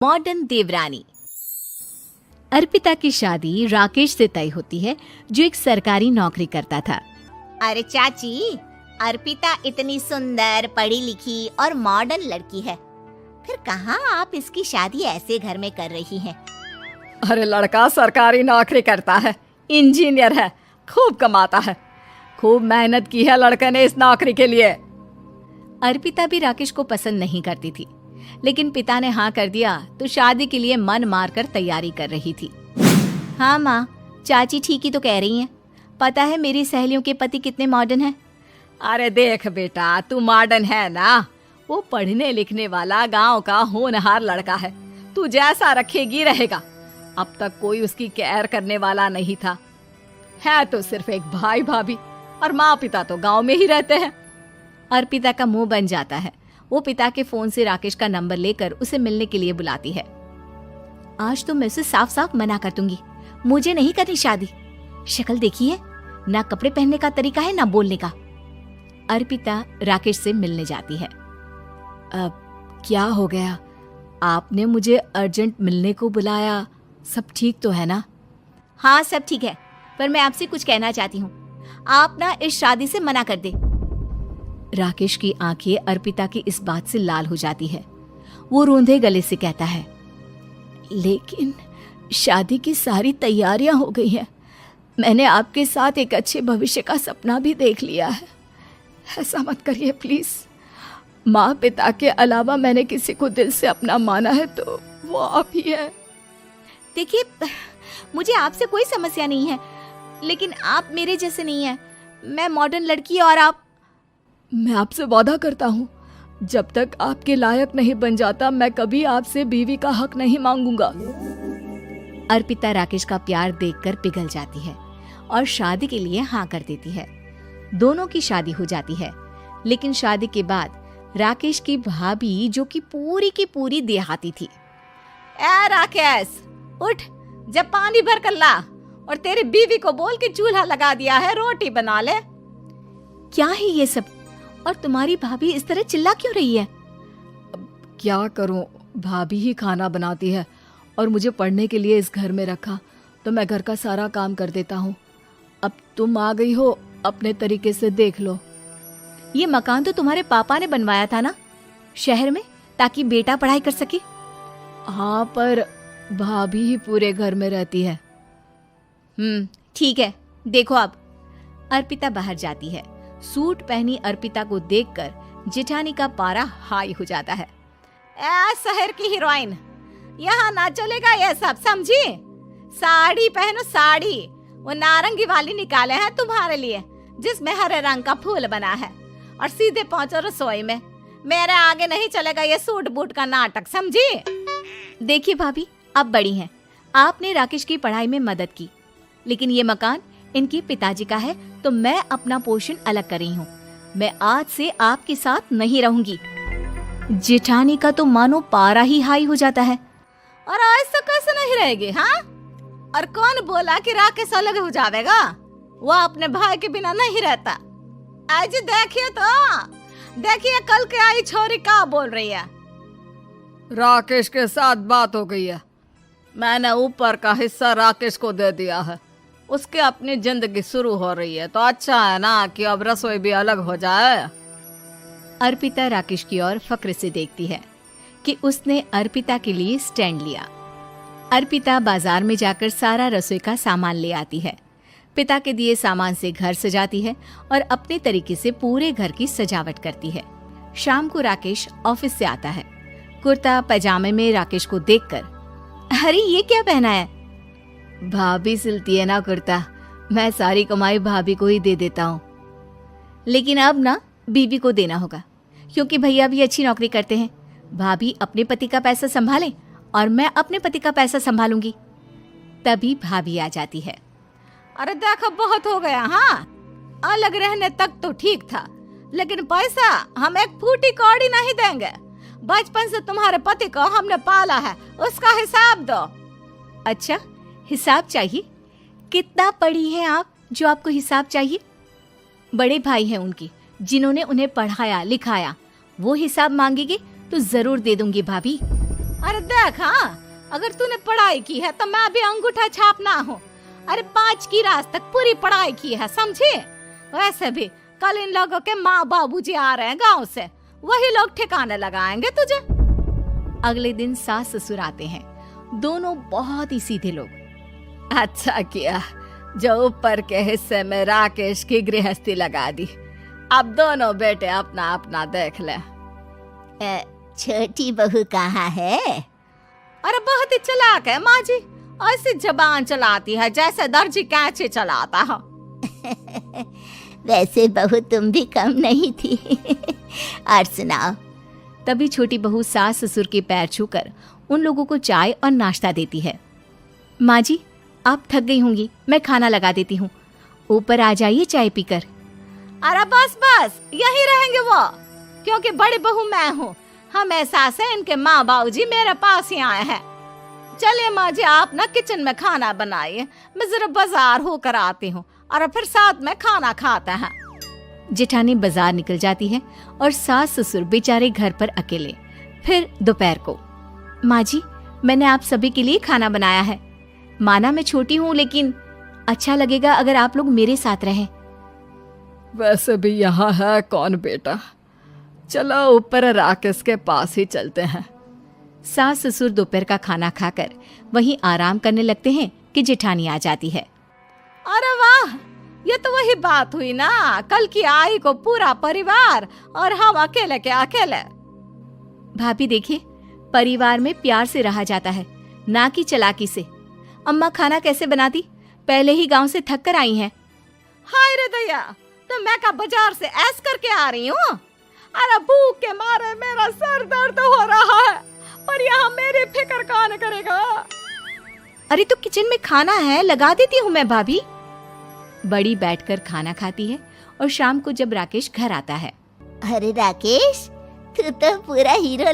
Modern देवरानी। अर्पिता की शादी राकेश से तय होती है, जो एक सरकारी नौकरी करता था। अरे चाची, अर्पिता इतनी सुंदर, पढ़ी लिखी और मॉडर्न लड़की है, फिर कहाँ आप इसकी शादी ऐसे घर में कर रही हैं? अरे लड़का सरकारी नौकरी करता है, इंजीनियर है, खूब कमाता है, खूब मेहनत की है लड़के ने इस नौकरी के लिए। अर्पिता भी राकेश को पसंद नहीं करती थी, लेकिन पिता ने हाँ कर दिया तो शादी के लिए मन मारकर तैयारी कर रही थी। हाँ माँ, चाची ठीक ही तो कह रही हैं। पता है मेरी सहेलियों के पति कितने मॉडर्न हैं। अरे देख बेटा, तू मॉडर्न है ना, वो पढ़ने लिखने वाला गांव का होनहार लड़का है, तू जैसा रखेगी रहेगा। अब तक कोई उसकी केयर करने वाला नहीं था, है तो सिर्फ एक भाई भाभी, और माँ पिता तो गांव में ही रहते हैं। अर्पिता का मुंह बन जाता है। वो पिता के फोन से राकेश का नंबर लेकर उसे मिलने के लिए बुलाती है। आज तो मैं उसे साफ साफ मना कर दूंगी, मुझे नहीं करनी शादी। शक्ल देखी है ना, कपड़े पहनने का तरीका है ना बोलने का। अर्पिता राकेश से मिलने जाती है। अब क्या हो गया? आपने मुझे अर्जेंट मिलने को बुलाया, सब ठीक तो है ना? हाँ सब ठीक है, पर मैं आपसे कुछ कहना चाहती हूँ। आप ना इस शादी से मना कर दे। राकेश की आंखें अर्पिता की इस बात से लाल हो जाती है। वो रोंदे गले से कहता है, लेकिन शादी की सारी तैयारियां हो गई हैं। मैंने आपके साथ एक अच्छे भविष्य का सपना भी देख लिया है। ऐसा मत करिए प्लीज। माँ पिता के अलावा मैंने किसी को दिल से अपना माना है तो वो आप ही है। देखिए, मुझे आपसे कोई समस्या नहीं है, लेकिन आप मेरे जैसे नहीं हैं। मैं मॉडर्न लड़की और आप। मैं आपसे वादा करता हूँ, जब तक आपके लायक नहीं बन जाता मैं कभी आपसे बीवी का हक नहीं मांगूंगा। अर्पिता राकेश का प्यार देखकर पिघल जाती है और शादी के लिए हाँ कर देती है। दोनों की शादी हो जाती है, लेकिन शादी के बाद राकेश की भाभी, जो कि पूरी की पूरी देहाती थी। ए राकेश, उठ, जब पानी भर कर ला, और तेरी बीवी को बोल के चूल्हा लगा दिया है, रोटी बना ले। क्या है ये सब? और तुम्हारी भाभी इस तरह चिल्ला क्यों रही है? क्या करूं, भाभी ही खाना बनाती है और मुझे पढ़ने के लिए इस घर में रखा, तो मैं घर का सारा काम कर देता हूँ। अब तुम आ गई हो, अपने तरीके से देख लो। ये मकान तो तुम्हारे पापा ने बनवाया था ना, शहर में, ताकि बेटा पढ़ाई कर सके। हाँ, पर भाभी ही पूरे घर में रहती है। ठीक है, देखो अब। अर्पिता बाहर जाती है। सूट पहनी अर्पिता को देखकर जेठानी का पारा हाई हो जाता है। ए शहर की हीरोइन, यहाँ ना चलेगा ये सब, समझी? साड़ी पहनो, साड़ी। वो नारंगी वाली निकाले हैं तुम्हारे लिए, जिसमें हरे रंग का फूल बना है, और सीधे पहुंचो रसोई में। मेरे आगे नहीं चलेगा ये सूट बूट का नाटक, समझी? देखिए भाभी, आप बड़ी हैं, आपने राकेश की पढ़ाई में मदद की, लेकिन ये मकान इनके पिताजी का है, तो मैं अपना पोर्शन अलग कर रही हूँ। मैं आज से आपके साथ नहीं रहूंगी। जेठानी का तो मानो पारा ही हाई हो जाता है। और ऐसा कैसे नहीं रहेगी? हाँ, और कौन बोला कि राकेश अलग हो जाएगा? वो अपने भाई के बिना नहीं रहता। आज देखिए तो, देखिए कल के आई छोरी क्या बोल रही है। राकेश के साथ बात हो गई है, मैंने ऊपर का हिस्सा राकेश को दे दिया है, उसके अपनी जिंदगी शुरू हो रही है, तो अच्छा है ना कि अब रसोई भी अलग हो जाए। अर्पिता राकेश की ओर फक्र से देखती है कि उसने अर्पिता के लिए स्टैंड लिया। अर्पिता बाजार में जाकर सारा रसोई का सामान ले आती है। पिता के दिए सामान से घर सजाती है और अपने तरीके से पूरे घर की सजावट करती है। शाम को राकेश ऑफिस से आता है। कुर्ता पैजामे में राकेश को देखकर, अरे ये क्या पहना है? भाभी सिलती है ना कुर्ता, मैं सारी कमाई भाभी को ही दे देता हूँ। लेकिन अब ना बीवी को देना होगा, क्योंकि भैया भी अच्छी नौकरी करते हैं। भाभी अपने पति का पैसा संभाले और मैं अपने पति का पैसा संभालूंगी। तभी भाभी आ जाती है। अरे देखो, बहुत हो गया। हाँ, अलग रहने तक तो ठीक था, लेकिन पैसा हम एक फूटी कौड़ी नहीं देंगे। बचपन से तुम्हारे पति को हमने पाला है, उसका हिसाब दो। अच्छा, हिसाब चाहिए? कितना पढ़ी हैं आप जो आपको हिसाब चाहिए? बड़े भाई हैं उनकी, जिन्होंने उन्हें पढ़ाया लिखाया, वो हिसाब मांगेंगे तो जरूर दे दूंगी भाभी। अरे देख, हाँ, अगर तूने पढ़ाई की है तो मैं भी अंगूठा छापना हूँ। अरे 5 की क्लास तक पूरी पढ़ाई की है, समझे? वैसे भी कल इन लोगों के माँ बाबूजी आ रहे हैं गांव से, वही लोग ठिकाने लगाएंगे तुझे। अगले दिन सास ससुर आते हैं, दोनों बहुत ही सीधे लोग। अच्छा किया जो ऊपर के हिस्से में राकेश की गृहस्थी लगा दी। अब दोनों बेटे अपना अपना देख ले। छोटी बहू कहाँ है? अरे बहुत ही चालाक है माँ जी, ऐसी जबान चलाती है जैसे दर्जी कैंची चलाता है। वैसे बहू तुम भी कम नहीं थी। और सुनाओ। तभी छोटी बहू सास ससुर के पैर छूकर उन लोगों को चाय और नाश्ता देती है। माँ जी, आप थक गई होंगी, मैं खाना लगा देती हूँ, ऊपर आ जाइए चाय पीकर। अरे बस बस, यही रहेंगे वो, क्योंकि बड़ी बहू मैं हूँ। हमेशा से इनके माँ बाबूजी मेरे पास ही आए हैं। चलिए माँ जी, आप ना किचन में खाना बनाइए, मैं जरा बाजार होकर आती हूँ और फिर साथ में खाना खाते हैं। जेठानी बाजार निकल जाती है और सास ससुर बेचारे घर पर अकेले। फिर दोपहर को, माँ जी, मैंने आप सभी के लिए खाना बनाया है। माना मैं छोटी हूँ, लेकिन अच्छा लगेगा अगर आप लोग मेरे साथ रहें। वैसे भी यहाँ है कौन बेटा, चलो ऊपर राकेश के पास ही चलते हैं। सास ससुर दोपहर का खाना खाकर वहीं आराम करने लगते हैं कि जेठानी आ जाती है। अरे वाह, ये तो वही बात हुई ना, कल की आई को पूरा परिवार और हम अकेले के अकेले। भाभी देखिए, परिवार में प्यार से रहा जाता है, ना कि चालाकी से। अम्मा खाना कैसे बनाती, पहले ही गांव से थक कर आई हैं। हाय रे दया, तो मैं का बाजार से ऐस करके आ रही हूँ। अरे भूख के मारे मेरा सर दर्द हो रहा है, पर यहाँ मेरी फिक्र कौन करेगा। अरे तो किचन में खाना है, लगा देती हूँ मैं भाभी। बड़ी बैठकर खाना खाती है और शाम को जब राकेश घर आता है। अरे राकेश, तू तो पूरा हीरो